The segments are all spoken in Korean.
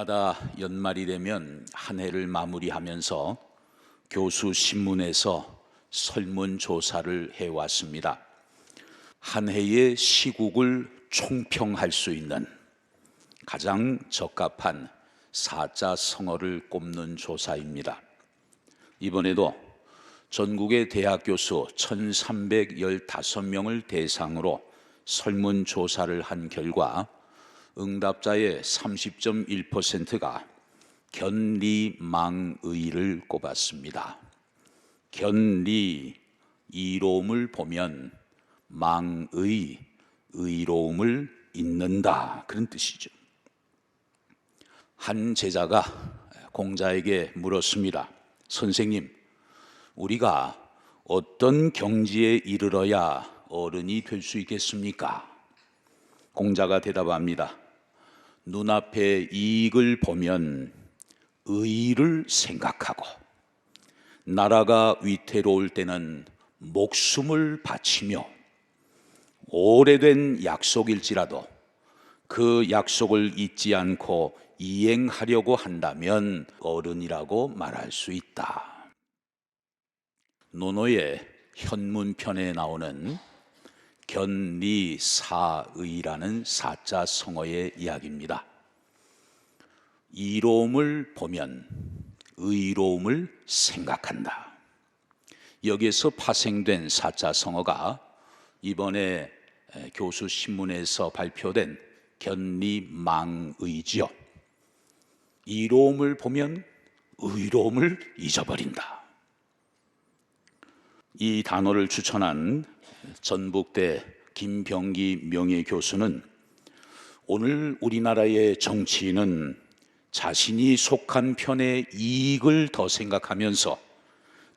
해마다 연말이 되면 한 해를 마무리하면서 교수 신문에서 설문조사를 해왔습니다. 한 해의 시국을 총평할 수 있는 가장 적합한 사자성어를 꼽는 조사입니다. 이번에도 전국의 대학 교수 1315명을 대상으로 설문조사를 한 결과 응답자의 30.1%가 견리망의를 꼽았습니다. 견리, 이로움을 보면 망의, 의로움을 잇는다, 그런 뜻이죠. 한 제자가 공자에게 물었습니다. 선생님, 우리가 어떤 경지에 이르러야 어른이 될 수 있겠습니까? 공자가 대답합니다. 눈앞에 이익을 보면 의의를 생각하고, 나라가 위태로울 때는 목숨을 바치며, 오래된 약속일지라도 그 약속을 잊지 않고 이행하려고 한다면 어른이라고 말할 수 있다. 논어의 현문편에 나오는 견리사의라는 사자성어의 이야기입니다. 이로움을 보면 의로움을 생각한다. 여기에서 파생된 사자성어가 이번에 교수 신문에서 발표된 견리망의지요. 이로움을 보면 의로움을 잊어버린다. 이 단어를 추천한 전북대 김병기 명예교수는 오늘 우리나라의 정치인은 자신이 속한 편의 이익을 더 생각하면서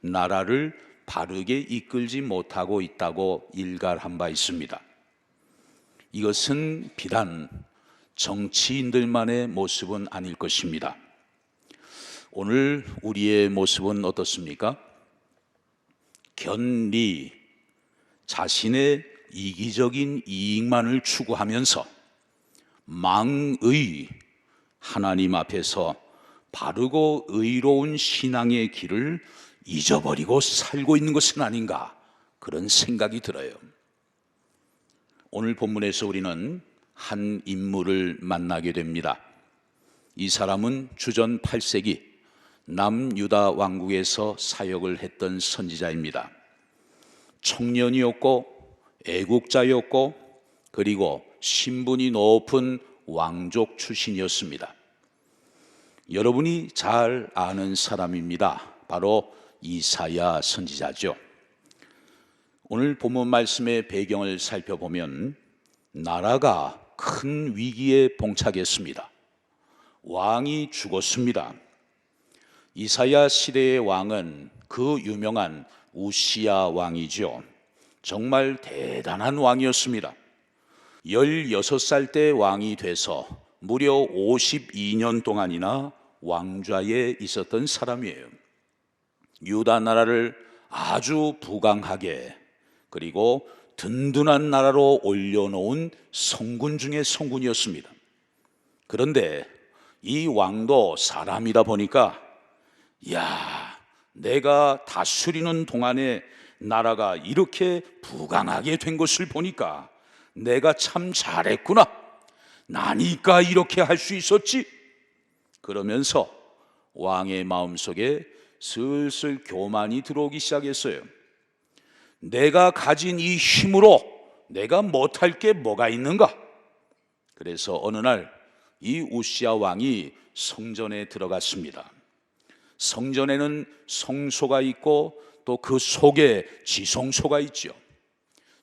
나라를 바르게 이끌지 못하고 있다고 일갈한 바 있습니다. 이것은 비단 정치인들만의 모습은 아닐 것입니다. 오늘 우리의 모습은 어떻습니까? 견리, 자신의 이기적인 이익만을 추구하면서 망의, 하나님 앞에서 바르고 의로운 신앙의 길을 잊어버리고 살고 있는 것은 아닌가, 그런 생각이 들어요. 오늘 본문에서 우리는 한 인물을 만나게 됩니다. 이 사람은 주전 8세기 남유다 왕국에서 사역을 했던 선지자입니다. 청년이었고 애국자였고 그리고 신분이 높은 왕족 출신이었습니다. 여러분이 잘 아는 사람입니다. 바로 이사야 선지자죠. 오늘 본문 말씀의 배경을 살펴보면 나라가 큰 위기에 봉착했습니다. 왕이 죽었습니다. 이사야 시대의 왕은 그 유명한 우시야 왕이죠. 정말 대단한 왕이었습니다. 16살 때 왕이 돼서 무려 52년 동안이나 왕좌에 있었던 사람이에요. 유다 나라를 아주 부강하게, 그리고 든든한 나라로 올려놓은 성군 중의 성군이었습니다. 그런데 이 왕도 사람이다 보니까 내가 다스리는 동안에 나라가 이렇게 부강하게 된 것을 보니까 내가 참 잘했구나, 나니까 이렇게 할 수 있었지, 그러면서 왕의 마음속에 슬슬 교만이 들어오기 시작했어요. 내가 가진 이 힘으로 내가 못할 게 뭐가 있는가? 그래서 어느 날 이 우시야 왕이 성전에 들어갔습니다. 성전에는 성소가 있고 또 그 속에 지성소가 있죠.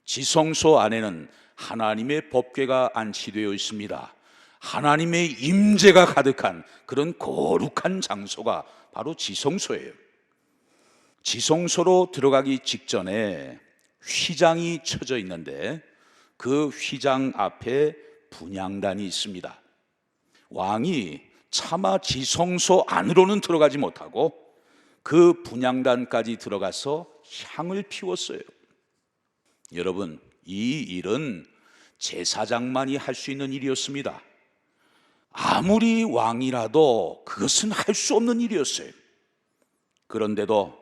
지성소 안에는 하나님의 법궤가 안치되어 있습니다. 하나님의 임재가 가득한 그런 거룩한 장소가 바로 지성소예요. 지성소로 들어가기 직전에 휘장이 쳐져 있는데 그 휘장 앞에 분향단이 있습니다. 왕이 차마 지성소 안으로는 들어가지 못하고 그 분향단까지 들어가서 향을 피웠어요. 여러분, 이 일은 제사장만이 할 수 있는 일이었습니다. 아무리 왕이라도 그것은 할 수 없는 일이었어요. 그런데도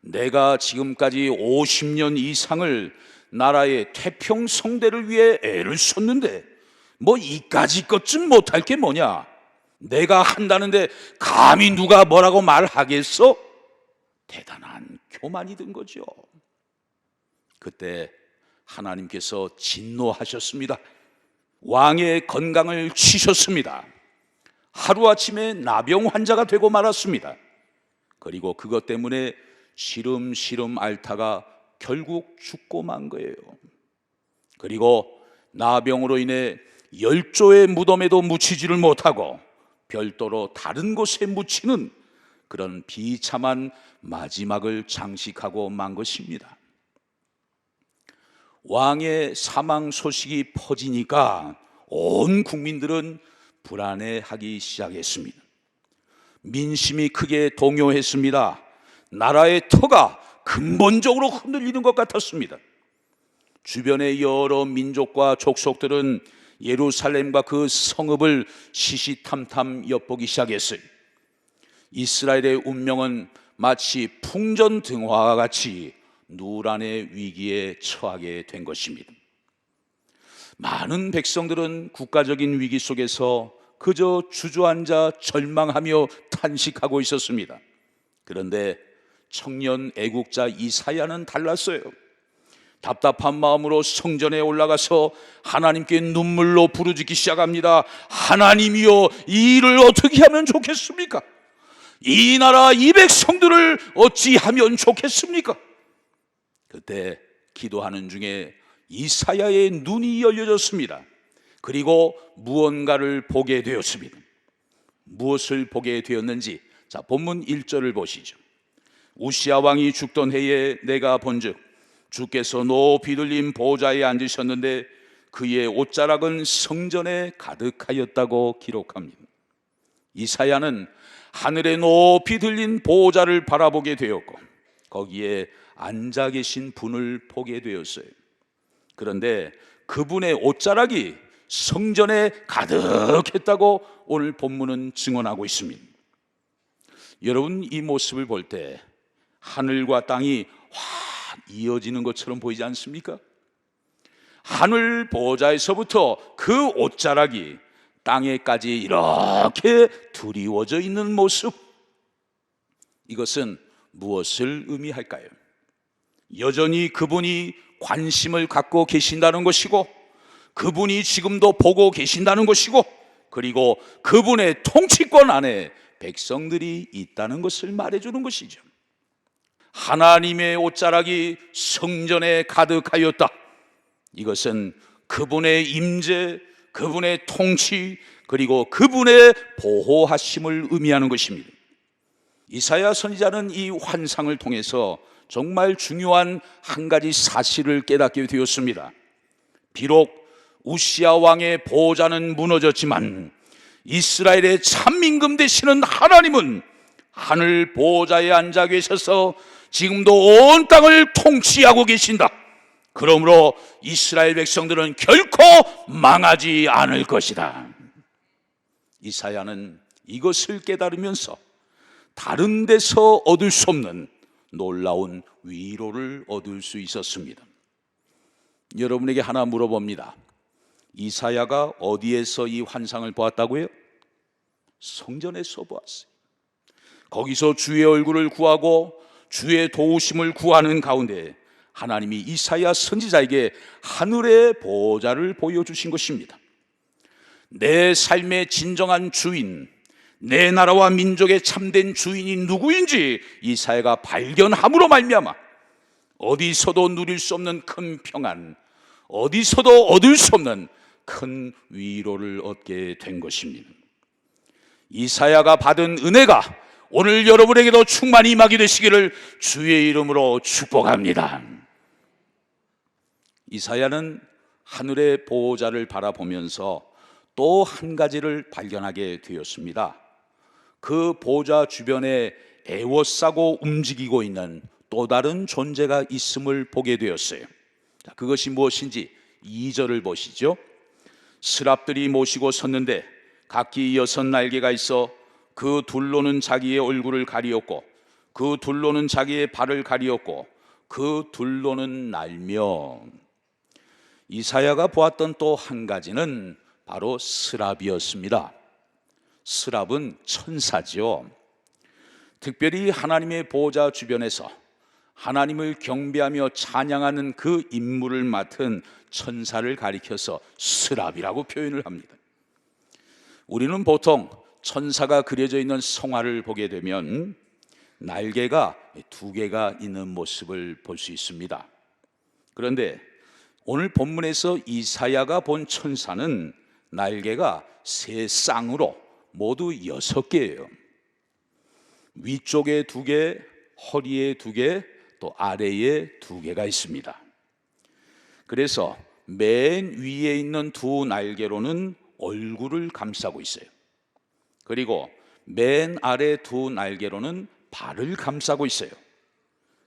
내가 지금까지 50년 이상을 나라의 태평성대를 위해 애를 썼는데 뭐 이까지 것쯤 못할 게 뭐냐? 내가 한다는데 감히 누가 뭐라고 말하겠어? 대단한 교만이 든 거죠. 그때 하나님께서 진노하셨습니다. 왕의 건강을 치셨습니다. 하루아침에 나병 환자가 되고 말았습니다. 그리고 그것 때문에 시름시름 앓다가 결국 죽고 만 거예요. 그리고 나병으로 인해 열조의 무덤에도 묻히지를 못하고 별도로 다른 곳에 묻히는 그런 비참한 마지막을 장식하고 만 것입니다. 왕의 사망 소식이 퍼지니까 온 국민들은 불안해하기 시작했습니다. 민심이 크게 동요했습니다. 나라의 터가 근본적으로 흔들리는 것 같았습니다. 주변의 여러 민족과 족속들은 예루살렘과 그 성읍을 시시탐탐 엿보기 시작했어요. 이스라엘의 운명은 마치 풍전등화와 같이 누란의 위기에 처하게 된 것입니다. 많은 백성들은 국가적인 위기 속에서 그저 주저앉아 절망하며 탄식하고 있었습니다. 그런데 청년 애국자 이사야는 달랐어요. 답답한 마음으로 성전에 올라가서 하나님께 눈물로 부르짖기 시작합니다. 하나님이여, 이 일을 어떻게 하면 좋겠습니까? 이 나라 이 백성들을 어찌하면 좋겠습니까? 그때 기도하는 중에 이사야의 눈이 열려졌습니다. 그리고 무언가를 보게 되었습니다. 무엇을 보게 되었는지, 자, 본문 1절을 보시죠. 우시야 왕이 죽던 해에 내가 본즉 주께서 높이 들린 보좌에 앉으셨는데 그의 옷자락은 성전에 가득하였다고 기록합니다. 이사야는 하늘에 높이 들린 보좌를 바라보게 되었고 거기에 앉아 계신 분을 보게 되었어요. 그런데 그분의 옷자락이 성전에 가득했다고 오늘 본문은 증언하고 있습니다. 여러분, 이 모습을 볼 때 하늘과 땅이 확 이어지는 것처럼 보이지 않습니까? 하늘 보좌에서부터 그 옷자락이 땅에까지 이렇게 두리워져 있는 모습, 이것은 무엇을 의미할까요? 여전히 그분이 관심을 갖고 계신다는 것이고 그분이 지금도 보고 계신다는 것이고 그리고 그분의 통치권 안에 백성들이 있다는 것을 말해주는 것이죠. 하나님의 옷자락이 성전에 가득하였다. 이것은 그분의 임재, 그분의 통치, 그리고 그분의 보호하심을 의미하는 것입니다. 이사야 선지자는 이 환상을 통해서 정말 중요한 한 가지 사실을 깨닫게 되었습니다. 비록 우시야 왕의 보좌는 무너졌지만 이스라엘의 참임금 되시는 하나님은 하늘 보좌에 앉아 계셔서 지금도 온 땅을 통치하고 계신다. 그러므로 이스라엘 백성들은 결코 망하지 않을 것이다. 이사야는 이것을 깨달으면서 다른 데서 얻을 수 없는 놀라운 위로를 얻을 수 있었습니다. 여러분에게 하나 물어봅니다. 이사야가 어디에서 이 환상을 보았다고요? 성전에서 보았어요. 거기서 주의 얼굴을 구하고 주의 도우심을 구하는 가운데 하나님이 이사야 선지자에게 하늘의 보좌를 보여주신 것입니다. 내 삶의 진정한 주인, 내 나라와 민족의 참된 주인이 누구인지 이사야가 발견함으로 말미암아 어디서도 누릴 수 없는 큰 평안, 어디서도 얻을 수 없는 큰 위로를 얻게 된 것입니다. 이사야가 받은 은혜가 오늘 여러분에게도 충만히 임하게 되시기를 주의 이름으로 축복합니다. 이사야는 하늘의 보호자를 바라보면서 또 한 가지를 발견하게 되었습니다. 그 보좌 주변에 에워싸고 움직이고 있는 또 다른 존재가 있음을 보게 되었어요. 그것이 무엇인지 2절을 보시죠. 스랍들이 모시고 섰는데 각기 6날개가 있어 그 둘로는 자기의 얼굴을 가리었고 그 둘로는 자기의 발을 가리었고 그 둘로는 날며. 이사야가 보았던 또 한 가지는 바로 스랍이었습니다. 스랍은 천사죠. 특별히 하나님의 보호자 주변에서 하나님을 경배하며 찬양하는 그 임무를 맡은 천사를 가리켜서 스랍이라고 표현을 합니다. 우리는 보통 천사가 그려져 있는 성화를 보게 되면 날개가 2개가 있는 모습을 볼 수 있습니다. 그런데 오늘 본문에서 이사야가 본 천사는 날개가 3쌍으로 모두 6개예요. 위쪽에 2개, 허리에 2개, 또 아래에 2개가 있습니다. 그래서 맨 위에 있는 2 날개로는 얼굴을 감싸고 있어요. 그리고 맨 아래 2 날개로는 발을 감싸고 있어요.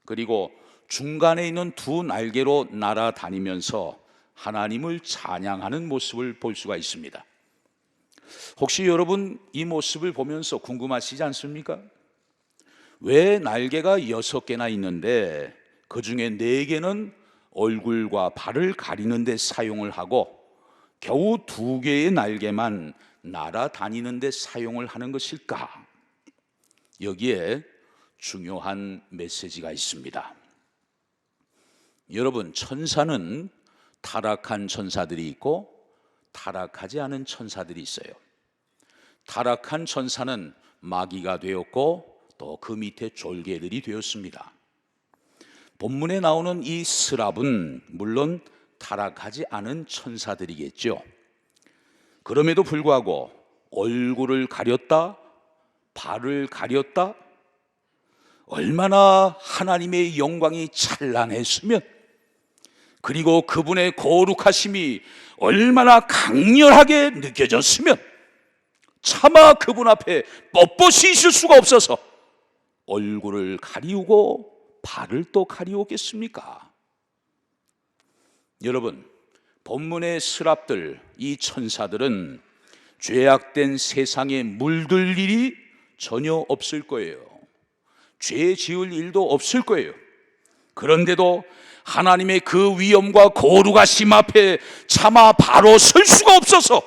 그리고 중간에 있는 2 날개로 날아다니면서 하나님을 찬양하는 모습을 볼 수가 있습니다. 혹시 여러분 이 모습을 보면서 궁금하시지 않습니까? 왜 날개가 6개나 있는데 그 중에 4개는 얼굴과 발을 가리는 데 사용을 하고 겨우 2개의 날개만 날아다니는 데 사용을 하는 것일까? 여기에 중요한 메시지가 있습니다. 여러분, 천사는 타락한 천사들이 있고 타락하지 않은 천사들이 있어요. 타락한 천사는 마귀가 되었고 또 그 밑에 졸개들이 되었습니다. 본문에 나오는 이 스랍은 물론 타락하지 않은 천사들이겠죠. 그럼에도 불구하고 얼굴을 가렸다, 발을 가렸다, 얼마나 하나님의 영광이 찬란했으면, 그리고 그분의 거룩하심이 얼마나 강렬하게 느껴졌으면 차마 그분 앞에 뻣뻣이 있을 수가 없어서 얼굴을 가리우고 발을 또 가리우겠습니까? 여러분, 본문의 스랍들, 이 천사들은 죄악된 세상에 물들 일이 전혀 없을 거예요. 죄 지을 일도 없을 거예요. 그런데도 하나님의 그 위엄과 거룩하심 앞에 차마 바로 설 수가 없어서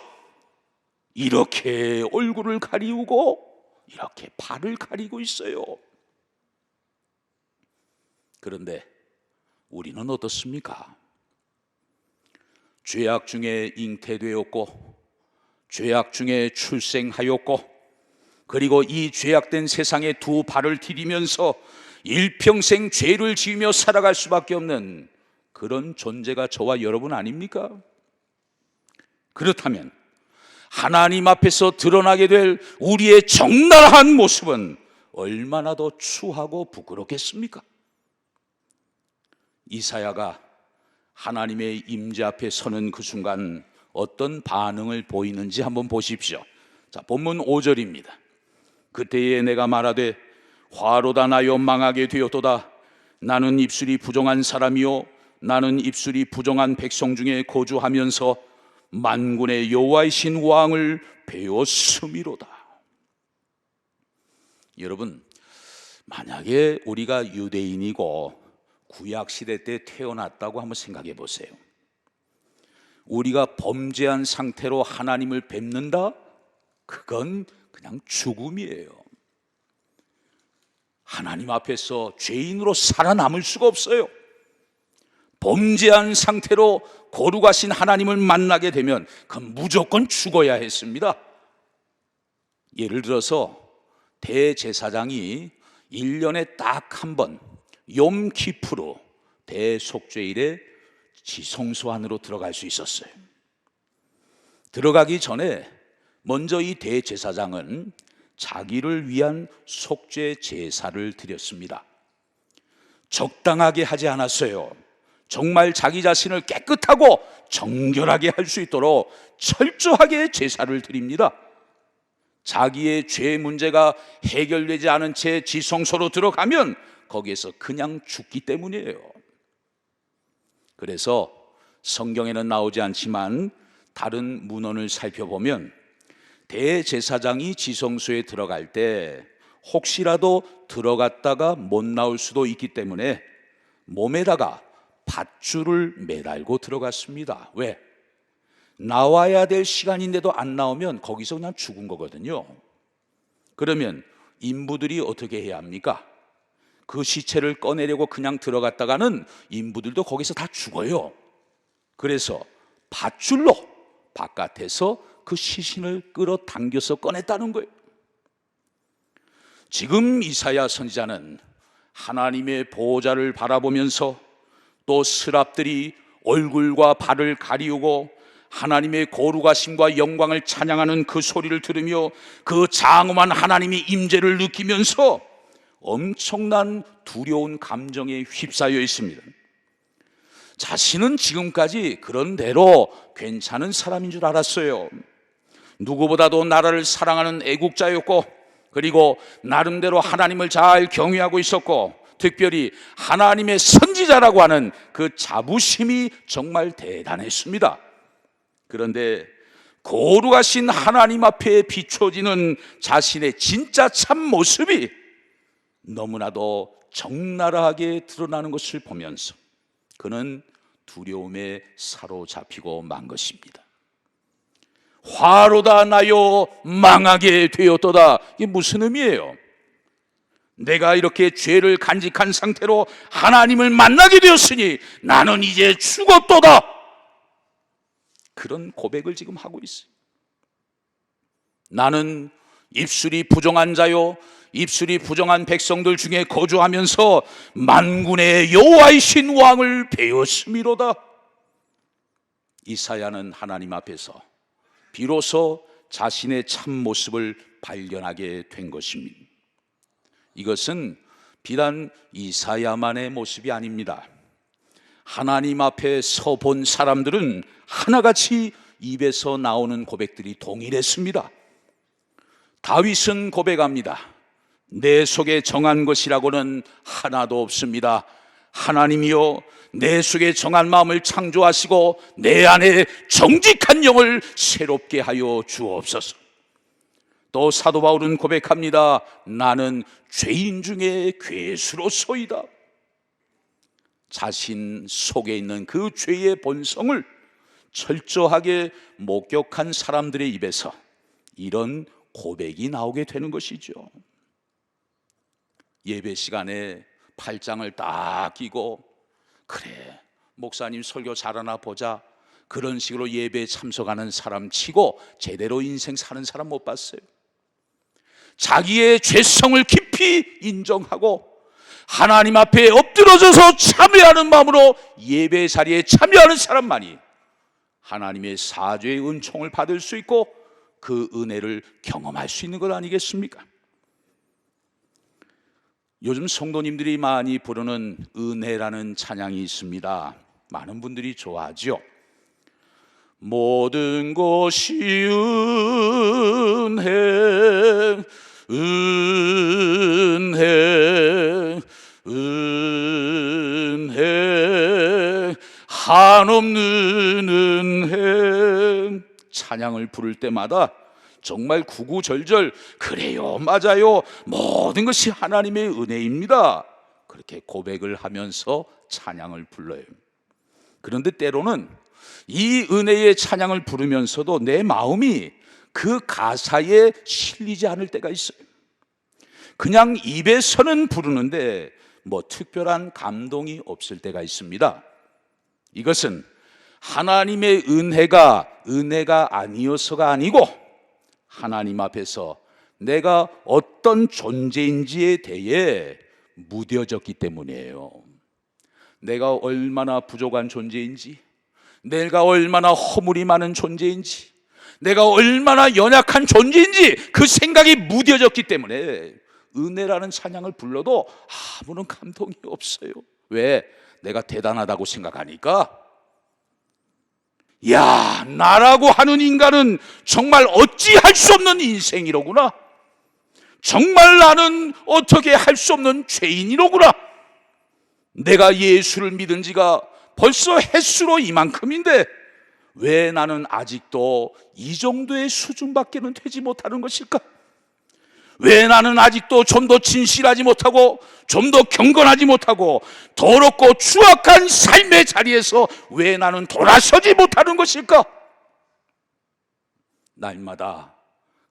이렇게 얼굴을 가리우고 이렇게 발을 가리고 있어요. 그런데 우리는 어떻습니까? 죄악 중에 잉태되었고 죄악 중에 출생하였고 그리고 이 죄악된 세상에 2 발을 디디면서 일평생 죄를 지으며 살아갈 수밖에 없는 그런 존재가 저와 여러분 아닙니까? 그렇다면 하나님 앞에서 드러나게 될 우리의 적나라한 모습은 얼마나 더 추하고 부끄럽겠습니까? 이사야가 하나님의 임재 앞에 서는 그 순간 어떤 반응을 보이는지 한번 보십시오. 자, 본문 5절입니다. 그때에 내가 말하되 화로다 나여 망하게 되었도다. 나는 입술이 부정한 사람이요 나는 입술이 부정한 백성 중에 거주하면서 만군의 여호와이신 왕을 배웠음이로다. 여러분, 만약에 우리가 유대인이고 구약시대 때 태어났다고 한번 생각해 보세요. 우리가 범죄한 상태로 하나님을 뵙는다? 그건 그냥 죽음이에요. 하나님 앞에서 죄인으로 살아남을 수가 없어요. 범죄한 상태로 거룩하신 하나님을 만나게 되면 그건 무조건 죽어야 했습니다. 예를 들어서 대제사장이 1년에 딱 한 번 욤키프로 대속죄일에 지성소 안으로 들어갈 수 있었어요. 들어가기 전에 먼저 이 대제사장은 자기를 위한 속죄 제사를 드렸습니다. 적당하게 하지 않았어요. 정말 자기 자신을 깨끗하고 정결하게 할 수 있도록 철저하게 제사를 드립니다. 자기의 죄 문제가 해결되지 않은 채 지성소로 들어가면 거기에서 그냥 죽기 때문이에요. 그래서 성경에는 나오지 않지만 다른 문헌을 살펴보면 대제사장이 지성소에 들어갈 때 혹시라도 들어갔다가 못 나올 수도 있기 때문에 몸에다가 밧줄을 매달고 들어갔습니다. 왜? 나와야 될 시간인데도 안 나오면 거기서 그냥 죽은 거거든요. 그러면 인부들이 어떻게 해야 합니까? 그 시체를 꺼내려고 그냥 들어갔다가는 인부들도 거기서 다 죽어요. 그래서 밧줄로 바깥에서 그 시신을 끌어당겨서 꺼냈다는 거예요. 지금 이사야 선지자는 하나님의 보호자를 바라보면서 또 스랍들이 얼굴과 발을 가리우고 하나님의 거룩하심과 영광을 찬양하는 그 소리를 들으며 그 장엄한 하나님의 임재를 느끼면서 엄청난 두려운 감정에 휩싸여 있습니다. 자신은 지금까지 그런 대로 괜찮은 사람인 줄 알았어요. 누구보다도 나라를 사랑하는 애국자였고, 그리고 나름대로 하나님을 잘 경외하고 있었고, 특별히 하나님의 선지자라고 하는 그 자부심이 정말 대단했습니다. 그런데 거룩하신 하나님 앞에 비춰지는 자신의 진짜 참 모습이 너무나도 적나라하게 드러나는 것을 보면서 그는 두려움에 사로잡히고 만 것입니다. 화로다 나요 망하게 되었도다. 이게 무슨 의미예요? 내가 이렇게 죄를 간직한 상태로 하나님을 만나게 되었으니 나는 이제 죽었도다. 그런 고백을 지금 하고 있어요. 나는 입술이 부정한 자요, 입술이 부정한 백성들 중에 거주하면서 만군의 여호와이신 왕을 배웠음이로다. 이사야는 하나님 앞에서 비로소 자신의 참 모습을 발견하게 된 것입니다. 이것은 비단 이사야만의 모습이 아닙니다. 하나님 앞에 서 본 사람들은 하나같이 입에서 나오는 고백들이 동일했습니다. 다윗은 고백합니다. 내 속에 정한 것이라고는 하나도 없습니다. 하나님이여, 내 속에 정한 마음을 창조하시고 내 안에 정직한 영을 새롭게 하여 주옵소서. 또 사도 바울은 고백합니다. 나는 죄인 중에 괴수로소이다. 자신 속에 있는 그 죄의 본성을 철저하게 목격한 사람들의 입에서 이런 고백이 나오게 되는 것이죠. 예배 시간에 팔짱을 딱 끼고 그래 목사님 설교 잘하나 보자, 그런 식으로 예배에 참석하는 사람 치고 제대로 인생 사는 사람 못 봤어요. 자기의 죄성을 깊이 인정하고 하나님 앞에 엎드러져서 참여하는 마음으로 예배 자리에 참여하는 사람만이 하나님의 사죄의 은총을 받을 수 있고 그 은혜를 경험할 수 있는 것 아니겠습니까? 요즘 성도님들이 많이 부르는 은혜라는 찬양이 있습니다. 많은 분들이 좋아하죠. 모든 것이 은혜, 은혜, 은혜, 한없는 은혜. 찬양을 부를 때마다 정말 구구절절 그래요, 맞아요, 모든 것이 하나님의 은혜입니다, 그렇게 고백을 하면서 찬양을 불러요. 그런데 때로는 이 은혜의 찬양을 부르면서도 내 마음이 그 가사에 실리지 않을 때가 있어요. 그냥 입에서는 부르는데 뭐 특별한 감동이 없을 때가 있습니다. 이것은 하나님의 은혜가 아니어서가 아니고 하나님 앞에서 내가 어떤 존재인지에 대해 무뎌졌기 때문이에요. 내가 얼마나 부족한 존재인지, 내가 얼마나 허물이 많은 존재인지, 내가 얼마나 연약한 존재인지 그 생각이 무뎌졌기 때문에 은혜라는 찬양을 불러도 아무런 감동이 없어요. 왜? 내가 대단하다고 생각하니까. 야, 나라고 하는 인간은 정말 어찌할 수 없는 인생이로구나. 정말 나는 어떻게 할 수 없는 죄인이로구나. 내가 예수를 믿은 지가 벌써 햇수로 이만큼인데 왜 나는 아직도 이 정도의 수준밖에는 되지 못하는 것일까? 왜 나는 아직도 좀 더 진실하지 못하고 좀 더 경건하지 못하고 더럽고 추악한 삶의 자리에서 왜 나는 돌아서지 못하는 것일까? 날마다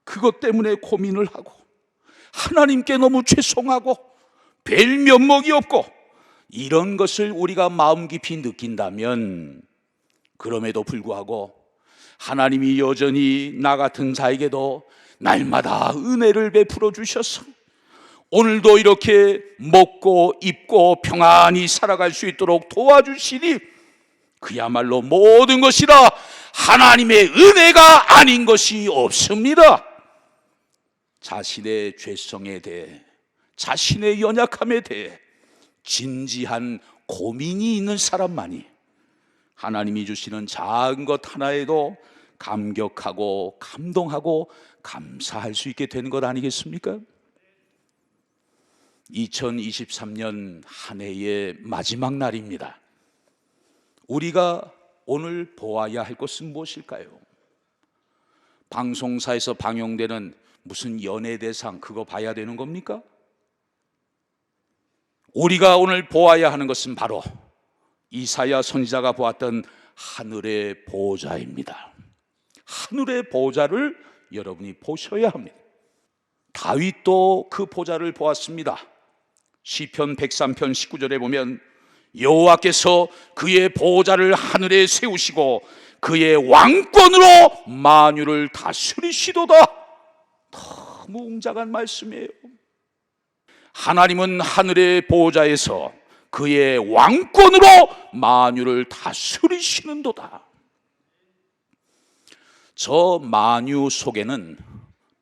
그것 때문에 고민을 하고 하나님께 너무 죄송하고 뵐 면목이 없고 이런 것을 우리가 마음 깊이 느낀다면, 그럼에도 불구하고 하나님이 여전히 나 같은 자에게도 날마다 은혜를 베풀어 주셔서 오늘도 이렇게 먹고 입고 평안히 살아갈 수 있도록 도와주시니 그야말로 모든 것이라 하나님의 은혜가 아닌 것이 없습니다. 자신의 죄성에 대해, 자신의 연약함에 대해 진지한 고민이 있는 사람만이 하나님이 주시는 작은 것 하나에도 감격하고 감동하고 감사할 수 있게 되는 것 아니겠습니까? 2023년 한 해의 마지막 날입니다. 우리가 오늘 보아야 할 것은 무엇일까요? 방송사에서 방영되는 무슨 연예대상 그거 봐야 되는 겁니까? 우리가 오늘 보아야 하는 것은 바로 이사야 선지자가 보았던 하늘의 보호자입니다. 하늘의 보호자를 여러분이 보셔야 합니다. 다윗도 그 보호자를 보았습니다. 시편 103편 19절에 보면 여호와께서 그의 보호자를 하늘에 세우시고 그의 왕권으로 만유를 다스리시도다. 너무 웅장한 말씀이에요. 하나님은 하늘의 보호자에서 그의 왕권으로 만유를 다스리시는도다. 저 만유 속에는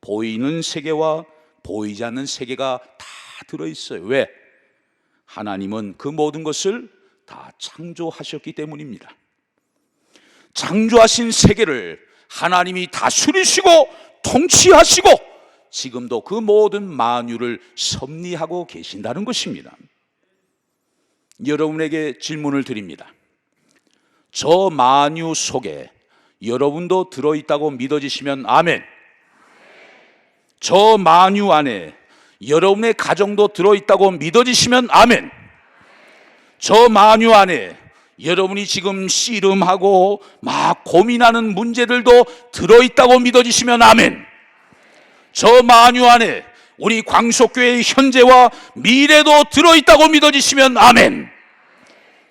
보이는 세계와 보이지 않는 세계가 다 들어있어요. 왜? 하나님은 그 모든 것을 다 창조하셨기 때문입니다. 창조하신 세계를 하나님이 다스리시고 통치하시고 지금도 그 모든 만유를 섭리하고 계신다는 것입니다. 여러분에게 질문을 드립니다. 저 만유 속에 여러분도 들어있다고 믿어지시면 아멘. 저 만유 안에 여러분의 가정도 들어있다고 믿어지시면 아멘. 저 만유 안에 여러분이 지금 씨름하고 막 고민하는 문제들도 들어있다고 믿어지시면 아멘. 저 만유 안에 우리 광석교회의 현재와 미래도 들어있다고 믿어지시면 아멘.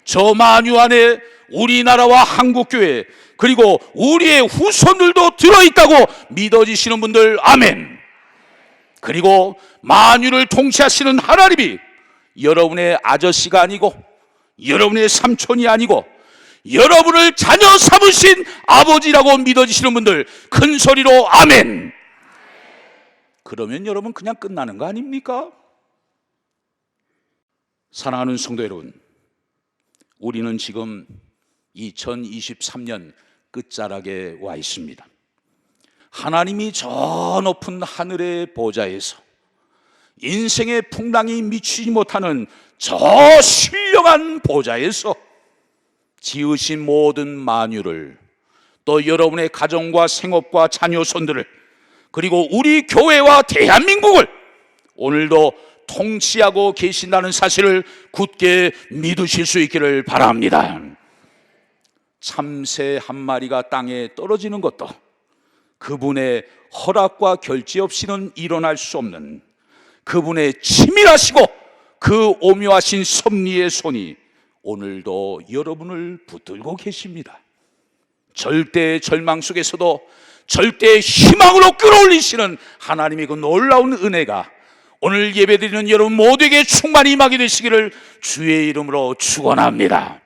저 만유 안에 우리나라와 한국교회 그리고 우리의 후손들도 들어있다고 믿어지시는 분들 아멘. 그리고 만유를 통치하시는 하나님이 여러분의 아저씨가 아니고 여러분의 삼촌이 아니고 여러분을 자녀 삼으신 아버지라고 믿어지시는 분들 큰 소리로 아멘. 그러면 여러분 그냥 끝나는 거 아닙니까? 사랑하는 성도 여러분, 우리는 지금 2023년 끝자락에 와 있습니다. 하나님이 저 높은 하늘의 보좌에서 인생의 풍랑이 미치지 못하는 저 신령한 보좌에서 지으신 모든 만유를, 또 여러분의 가정과 생업과 자녀손들을, 그리고 우리 교회와 대한민국을 오늘도 통치하고 계신다는 사실을 굳게 믿으실 수 있기를 바랍니다. 참새 한 마리가 땅에 떨어지는 것도 그분의 허락과 결제 없이는 일어날 수 없는 그분의 치밀하시고 그 오묘하신 섭리의 손이 오늘도 여러분을 붙들고 계십니다. 절대 절망 속에서도 절대 희망으로 끌어올리시는 하나님의 그 놀라운 은혜가 오늘 예배드리는 여러분 모두에게 충만히 임하게 되시기를 주의 이름으로 축원합니다.